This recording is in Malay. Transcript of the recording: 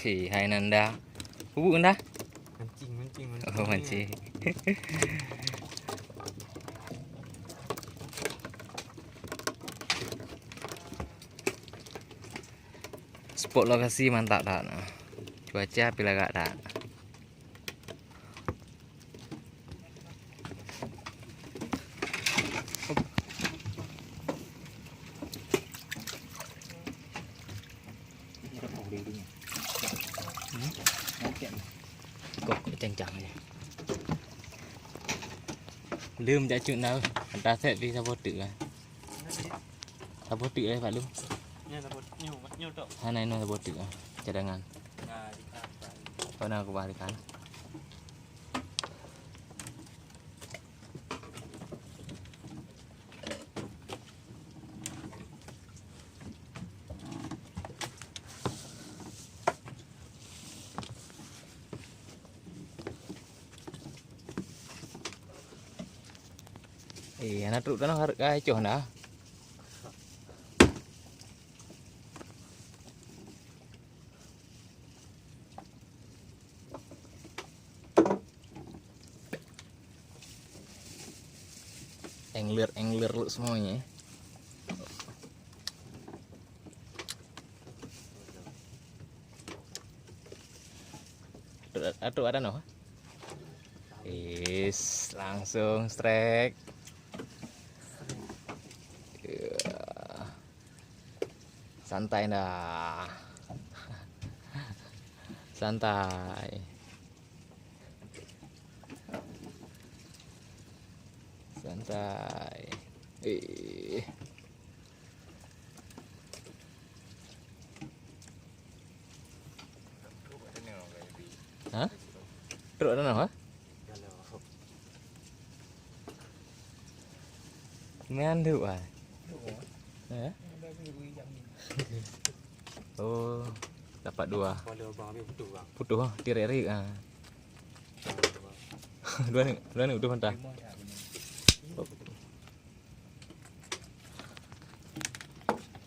Hai Nanda. Bubuk Nanda? Mancing. Oh, mancing. Spot lokasi mantap tak? Cuaca pila gak tak? Kok cang-cang aja. Lươm đã chuyện nào? Anh ta sẽ đi sao vô tự à? Sao vô tự đây Pak Lươm? Hai này nó sao vô tự à? Cadangan. Oh, nak kebalikan. Anak truk tanah harga coh dah. Angler lu semuanya. Aduh ada noh. Langsung strike. Santai dah. Santai. Santai. Hah? Truk ada noh? Ngandu ah. Ya? Oh, dapat dua. Putuh, tirik-tirik ah. Dua ni udah mantap.